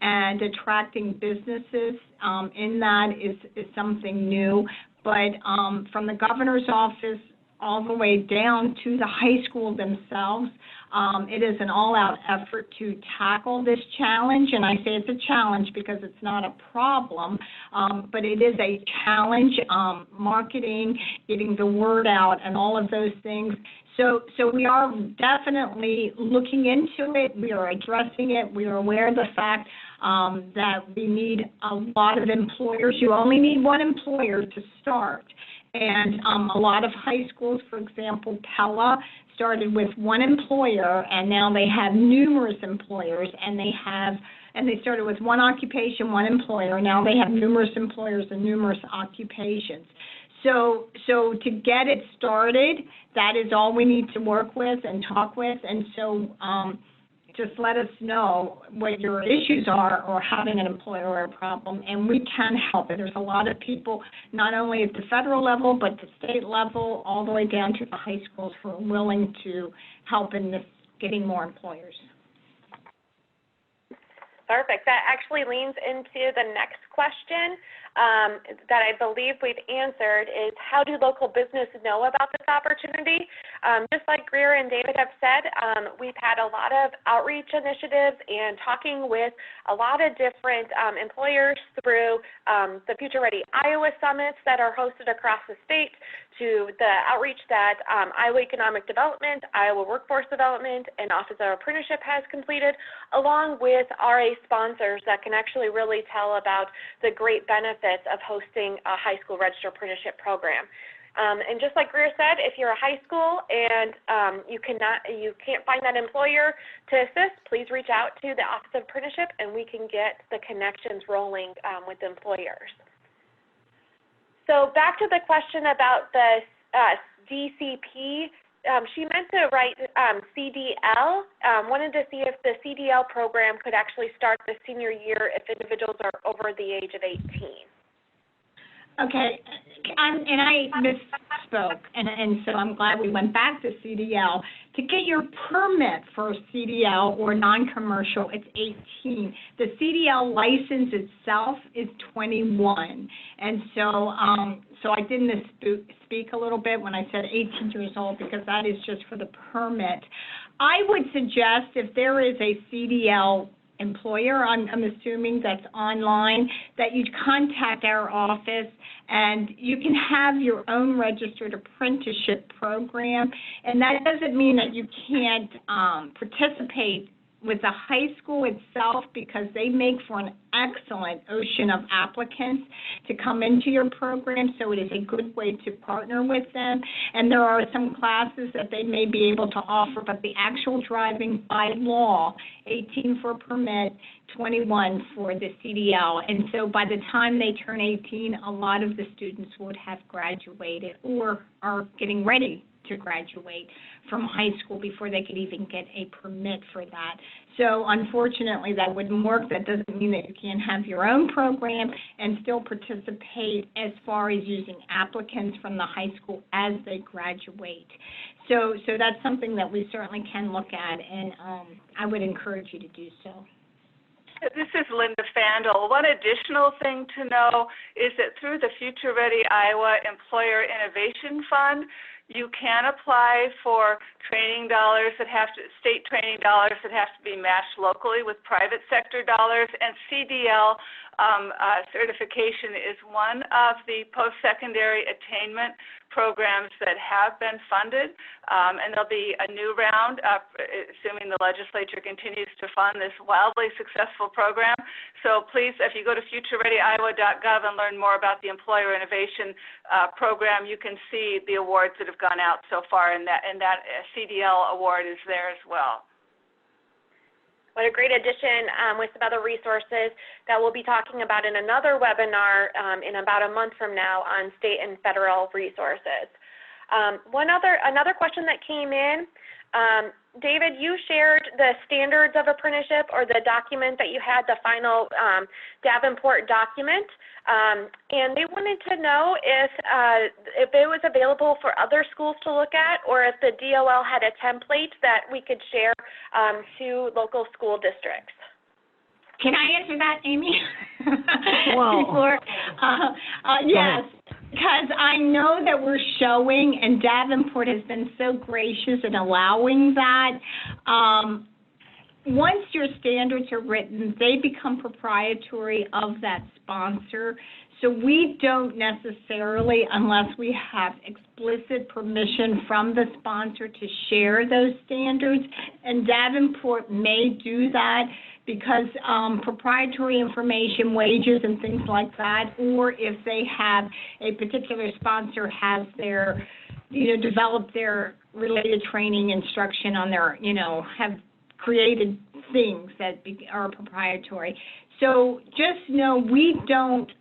and attracting businesses in that is something new. But from the governor's office all the way down to the high school themselves, it is an all-out effort to tackle this challenge. And I say it's a challenge because it's not a problem, but it is a challenge, marketing, getting the word out, and all of those things. So we are definitely looking into it. We are addressing it. We are aware of the fact that we need a lot of employers. You only need one employer to start. And a lot of high schools, for example, Pella, started with one employer, and now they have numerous employers, and they started with one occupation, one employer. Now they have numerous employers and numerous occupations. So to get it started, that is all we need to work with and talk with. And so just let us know what your issues are or having an employer or a problem, and we can help it. There's a lot of people, not only at the federal level, but the state level, all the way down to the high schools who are willing to help in this, getting more employers. Perfect. That actually leans into the next question that I believe we've answered is, how do local businesses know about this opportunity? Just like Greer and David have said, we've had a lot of outreach initiatives and talking with a lot of different employers through the Future Ready Iowa Summits that are hosted across the state, to the outreach that Iowa Economic Development, Iowa Workforce Development, and Office of Apprenticeship has completed, along with RA sponsors that can actually really tell about the great benefits of hosting a high school registered apprenticeship program. And just like Greer said, if you're a high school and you can't find that employer to assist, please reach out to the Office of Apprenticeship, and we can get the connections rolling with employers. So back to the question about the DCP, she meant to write CDL. Wanted to see if the CDL program could actually start the senior year if individuals are over the age of 18. Okay, and I misspoke, and so I'm glad we went back to CDL. To get your permit for CDL or non-commercial, it's 18. The CDL license itself is 21, and so so I did misspeak a little bit when I said 18 years old because that is just for the permit. I would suggest if there is a CDL employer, I'm assuming that's online, that you contact our office and you can have your own registered apprenticeship program. And that doesn't mean that you can't participate with the high school itself because they make for an excellent ocean of applicants to come into your program, so it is a good way to partner with them. And there are some classes that they may be able to offer, but the actual driving by law, 18 for a permit, 21 for the CDL. And so by the time they turn 18, a lot of the students would have graduated or are getting ready to graduate from high school before they could even get a permit for that. So unfortunately, that wouldn't work. That doesn't mean that you can't have your own program and still participate as far as using applicants from the high school as they graduate. So that's something that we certainly can look at, and I would encourage you to do so. This is Linda Fandel. One additional thing to know is that through the Future Ready Iowa Employer Innovation Fund, you can apply for training dollars that have to, state training dollars that have to be matched locally with private sector dollars, and CDL certification is one of the post-secondary attainment programs that have been funded, and there'll be a new round, assuming the legislature continues to fund this wildly successful program. So please, if you go to futurereadyiowa.gov and learn more about the Employer Innovation Program, you can see the awards that have gone out so far, and that CDL award is there as well. What a great addition with some other resources that we'll be talking about in another webinar in about a month from now on state and federal resources. Another question that came in, David, you shared the standards of apprenticeship, or the document that you had, the final Davenport document, and they wanted to know if it was available for other schools to look at, or if the DOL had a template that we could share to local school districts. Can I answer that, Amy? Well, yes, because I know that we're showing, and Davenport has been so gracious in allowing that. Once your standards are written, they become proprietary of that sponsor. So we don't necessarily, unless we have explicit permission from the sponsor to share those standards, and Davenport may do that because proprietary information, wages and things like that, or if they have a particular sponsor has their, developed their related training instruction on their, have created things that are proprietary. So just know we don't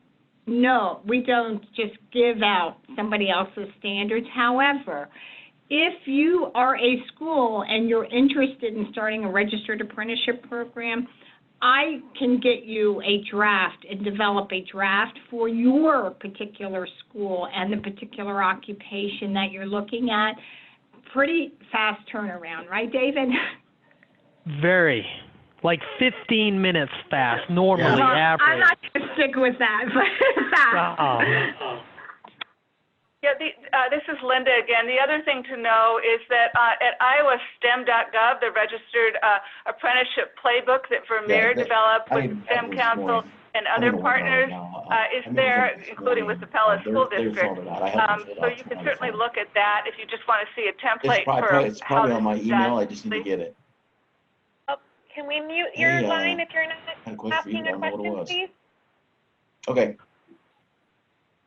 just give out somebody else's standards. However, if you are a school and you're interested in starting a registered apprenticeship program, I can get you a draft and develop a draft for your particular school and the particular occupation that you're looking at. Pretty fast turnaround, right, David? very. Like 15 minutes fast, normally average. I'm not going to stick with that, but fast. Yeah, this is Linda again. The other thing to know is that at iowastem.gov, the Registered Apprenticeship Playbook that Vermeer developed with STEM Council and other partners is there, including with the Pella School District. So you can certainly look at that if you just want to see a template It's probably on my email. I just need to get it. Can we mute your line if you're not asking a question, please? Okay.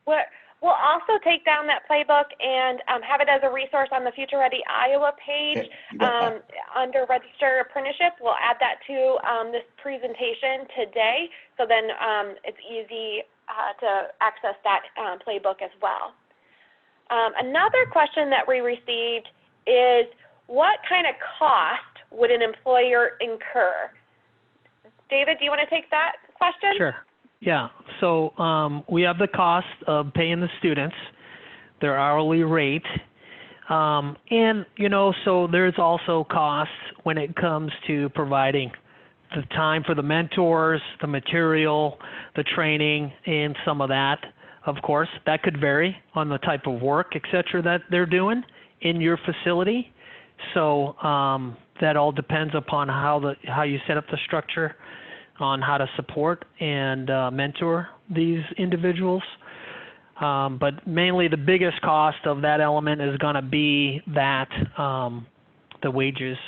We'll also take down that playbook and have it as a resource on the Future Ready Iowa page under Registered Apprenticeship. We'll add that to this presentation today, so then it's easy to access that playbook as well. Another question that we received is, what kind of cost would an employer incur? David, do you want to take that question? Sure. Yeah. So we have the cost of paying the students, their hourly rate. And, so there's also costs when it comes to providing the time for the mentors, the material, the training, and some of that, of course. That could vary on the type of work, et cetera, that they're doing in your facility. So that all depends upon how you set up the structure on how to support and mentor these individuals. But mainly the biggest cost of that element is going to be that the wages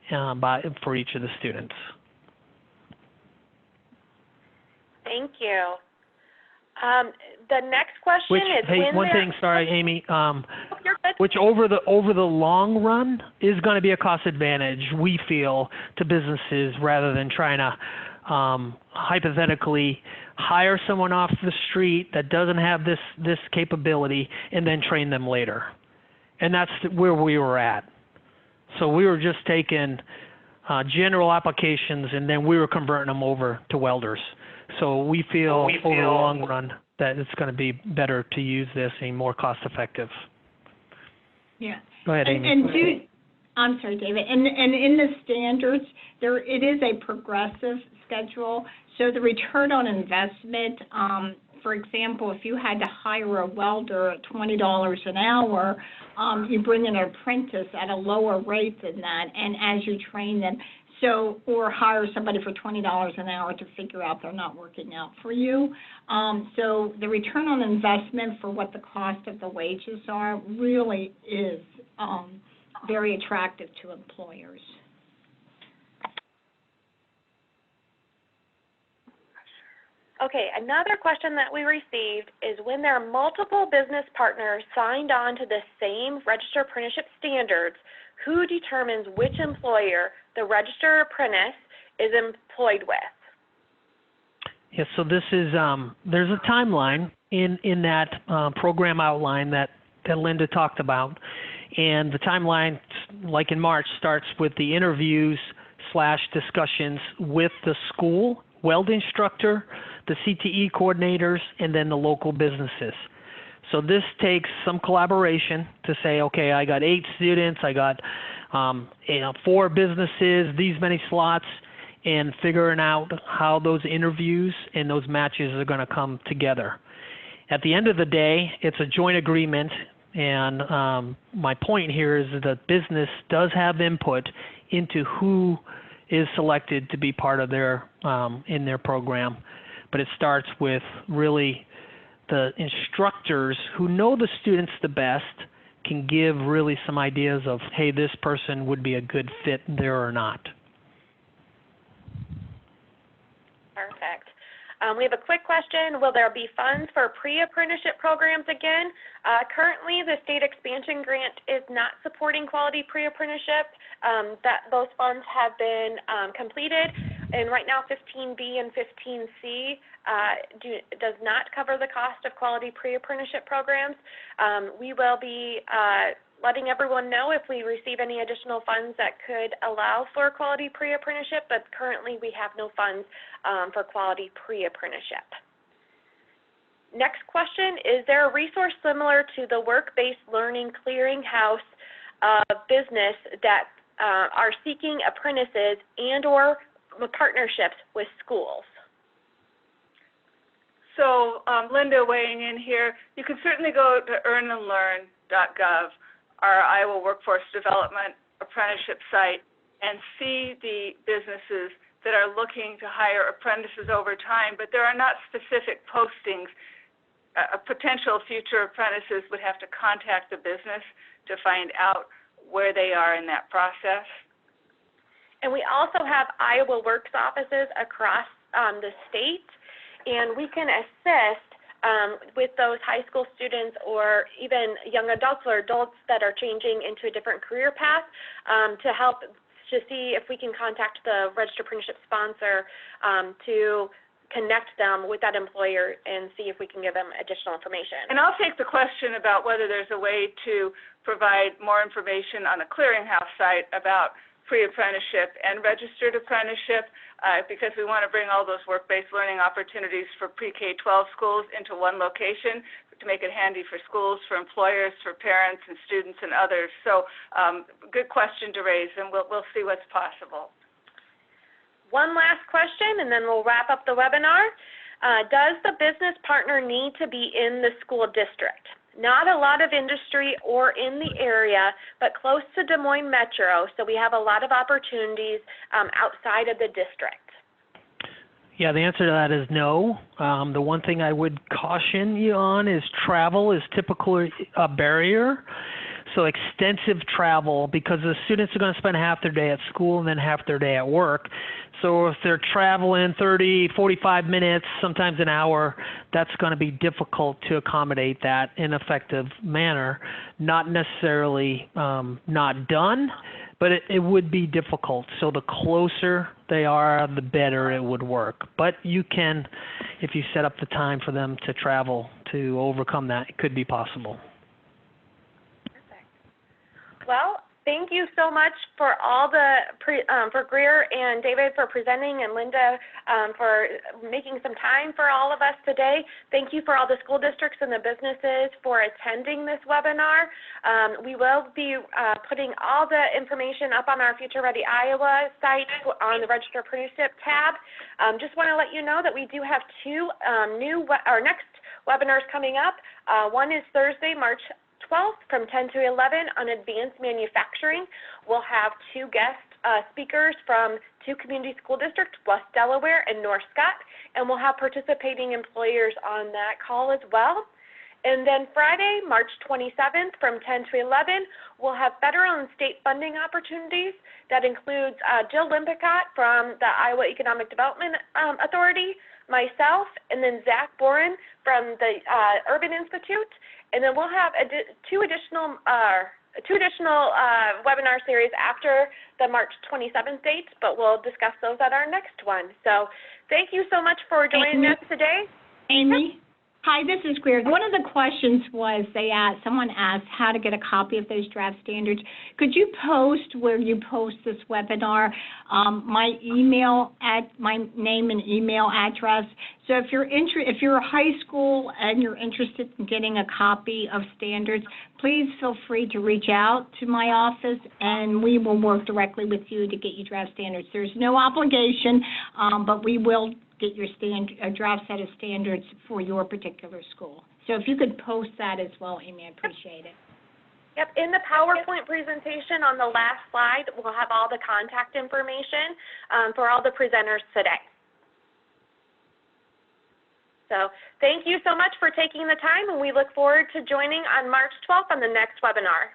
for each of the students. Thank you. The next question is one thing, sorry, Amy. You're good. Which over the long run is going to be a cost advantage, we feel, to businesses rather than trying to hypothetically hire someone off the street that doesn't have this capability and then train them later. And that's where we were at. So we were just taking general applications and then we were converting them over to welders. So we feel over the long run that it's going to be better to use this and more cost effective. Yeah. Go ahead, Amy. I'm sorry, David. And in the standards, it is a progressive schedule. So the return on investment, for example, if you had to hire a welder at $20 an hour, you bring in an apprentice at a lower rate than that, and as you train them, or hire somebody for $20 an hour to figure out they're not working out for you. So the return on investment for what the cost of the wages are really is very attractive to employers. Okay, another question that we received is when there are multiple business partners signed on to the same registered apprenticeship standards, who determines which employer the registered apprentice is employed with? Yes, so this is, there's a timeline in that program outline that Linda talked about. And the timeline, like in March, starts with the interviews / discussions with the school, weld instructor, the CTE coordinators, and then the local businesses. So this takes some collaboration to say, okay, I got 8 students, I got 4 businesses, these many slots, and figuring out how those interviews and those matches are going to come together. At the end of the day, it's a joint agreement, and my point here is that the business does have input into who is selected to be part of their in their program, but it starts with really the instructors who know the students the best can give really some ideas of, hey, this person would be a good fit there or not. Perfect. We have a quick question. Will there be funds for pre-apprenticeship programs again? Currently, the state expansion grant is not supporting quality pre-apprenticeship. Those funds have been completed, and right now 15B and 15C does not cover the cost of quality pre-apprenticeship programs. We will be letting everyone know if we receive any additional funds that could allow for quality pre-apprenticeship, but currently we have no funds for quality pre-apprenticeship. Next question, is there a resource similar to the work-based learning clearinghouse business that are seeking apprentices and or partnerships with schools? So Linda weighing in here, you can certainly go to earnandlearn.gov, our Iowa Workforce Development Apprenticeship site, and see the businesses that are looking to hire apprentices over time, but there are not specific postings. Potential future apprentices would have to contact the business to find out where they are in that process. And we also have Iowa Works offices across the state, and we can assist with those high school students or even young adults or adults that are changing into a different career path to help to see if we can contact the registered apprenticeship sponsor to connect them with that employer and see if we can give them additional information. And I'll take the question about whether there's a way to provide more information on the clearinghouse site about pre-apprenticeship and registered apprenticeship, because we want to bring all those work-based learning opportunities for pre-K-12 schools into one location to make it handy for schools, for employers, for parents and students and others. So good question to raise, and we'll see what's possible. One last question, and then we'll wrap up the webinar. Does the business partner need to be in the school district? Not a lot of industry or in the area, but close to Des Moines Metro, so we have a lot of opportunities outside of the district. Yeah, the answer to that is no. The one thing I would caution you on is travel is typically a barrier. So extensive travel, because the students are going to spend half their day at school and then half their day at work. So if they're traveling 30, 45 minutes, sometimes an hour, that's going to be difficult to accommodate that in an effective manner. Not necessarily not done, but it would be difficult. So the closer they are, the better it would work. But you can, if you set up the time for them to travel to overcome that, it could be possible. Well, thank you so much for all for Greer and David for presenting, and Linda for making some time for all of us today. Thank you for all the school districts and the businesses for attending this webinar. We will be putting all the information up on our Future Ready Iowa site on the Registered Apprenticeship tab. Just want to let you know that we do have two next webinars coming up. One is Thursday, March 12th from 10 to 11 on advanced manufacturing. We'll have two guest speakers from two community school districts, West Delaware and North Scott, and we'll have participating employers on that call as well. And then Friday, March 27th from 10 to 11, we'll have federal and state funding opportunities. That includes Jill Limpicott from the Iowa Economic Development Authority, myself, and then Zach Boren from the Urban Institute. And then we'll have two additional webinar series after the March 27th date, but we'll discuss those at our next one. So thank you so much for joining us today. Amy? Hi, this is Greer. One of the questions was someone asked how to get a copy of those draft standards. Could you post where you post this webinar, my name and email address? So if you're a high school and you're interested in getting a copy of standards, please feel free to reach out to my office and we will work directly with you to get you draft standards. There's no obligation, but we will get your a draft set of standards for your particular school. So if you could post that as well, Amy, I appreciate it. Yep, in the PowerPoint presentation on the last slide, we'll have all the contact information for all the presenters today. So thank you so much for taking the time, and we look forward to joining on March 12th on the next webinar.